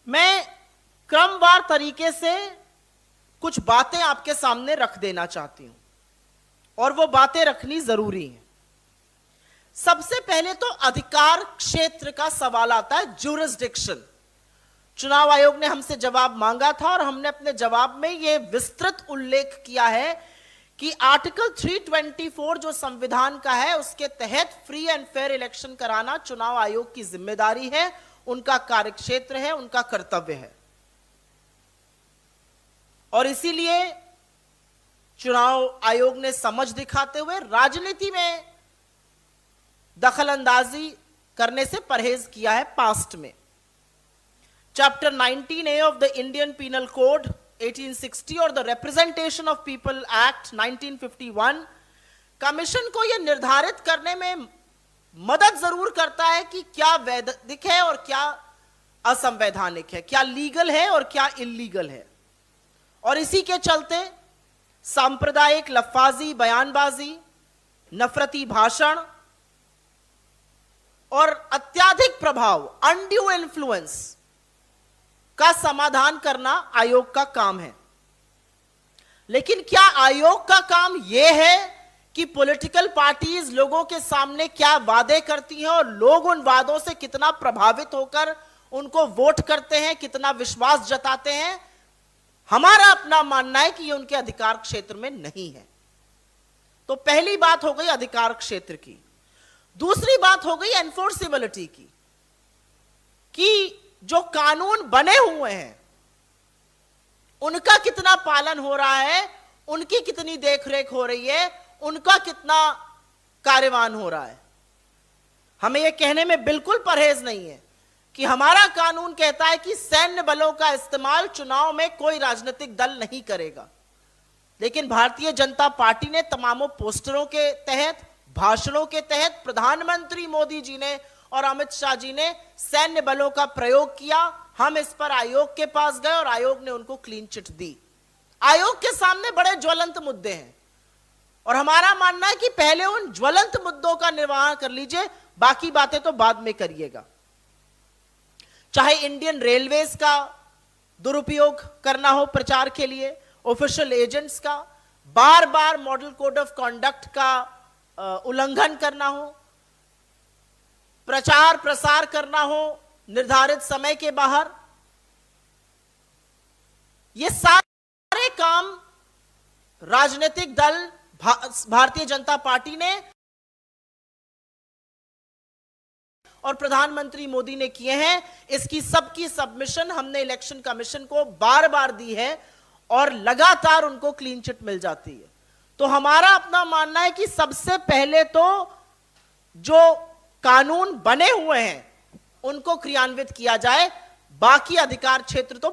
मैं क्रमवार तरीके से कुछ बातें आपके सामने रख देना चाहती हूं और वो बातें रखनी जरूरी है। सबसे पहले तो अधिकार क्षेत्र का सवाल आता है, ज्यूरिसडिक्शन। चुनाव आयोग ने हमसे जवाब मांगा था और हमने अपने जवाब में यह विस्तृत उल्लेख किया है कि आर्टिकल 324 जो संविधान का है उसके तहत फ्री एंड फेयर इलेक्शन कराना चुनाव आयोग की जिम्मेदारी है, उनका कार्यक्षेत्र है, उनका कर्तव्य है। और इसीलिए चुनाव आयोग ने समझ दिखाते हुए राजनीति में दखल अंदाजी करने से परहेज किया है पास्ट में। Chapter 19A of the Indian penal code 1860 और the representation of people act 1951 commission को यह निर्धारित करने में मदद जरूर करता है कि क्या वैधानिक है और क्या असंवैधानिक है, क्या लीगल है और क्या इल्लीगल है। और इसी के चलते सांप्रदायिक लफ्फाजी, बयानबाजी, नफरती भाषण और अत्यधिक प्रभाव, अनड्यू इन्फ्लुएंस का समाधान करना आयोग का काम है। लेकिन क्या आयोग का काम यह है कि पॉलिटिकल पार्टीज लोगों के सामने क्या वादे करती हैं और लोग उन वादों से कितना प्रभावित होकर उनको वोट करते हैं, कितना विश्वास जताते हैं? हमारा अपना मानना है कि ये उनके अधिकार क्षेत्र में नहीं है। तो पहली बात हो गई अधिकार क्षेत्र की। दूसरी बात हो गई एनफोर्सेबिलिटी की, कि जो कानून बने हुए हैं उनका कितना पालन हो रहा है, उनकी कितनी देखरेख हो रही है, उनका कितना कार्यवान हो रहा है। हमें यह कहने में बिल्कुल परहेज नहीं है कि हमारा कानून कहता है कि सैन्य बलों का इस्तेमाल चुनाव में कोई राजनीतिक दल नहीं करेगा। लेकिन भारतीय जनता पार्टी ने तमामों पोस्टरों के तहत, भाषणों के तहत प्रधानमंत्री मोदी जी ने और अमित शाह जी ने सैन्य बलों का प्रयोग किया। हम इस पर आयोग के पास गए और आयोग ने उनको क्लीन चिट दी। आयोग के सामने बड़े ज्वलंत मुद्दे हैं और हमारा मानना है कि पहले उन ज्वलंत मुद्दों का निर्वहन कर लीजिए, बाकी बातें तो बाद में करिएगा। चाहे इंडियन रेलवेज का दुरुपयोग करना हो प्रचार के लिए, ऑफिशियल एजेंट्स का बार बार मॉडल कोड ऑफ कॉन्डक्ट का उल्लंघन करना हो, प्रचार प्रसार करना हो निर्धारित समय के बाहर, ये सारे काम राजनीतिक दल भारतीय जनता पार्टी ने और प्रधानमंत्री मोदी ने किए हैं। इसकी सबकी सबमिशन हमने इलेक्शन कमीशन को बार बार दी है और लगातार उनको क्लीन चिट मिल जाती है। तो हमारा अपना मानना है कि सबसे पहले तो जो कानून बने हुए हैं उनको क्रियान्वित किया जाए, बाकी अधिकार क्षेत्र तो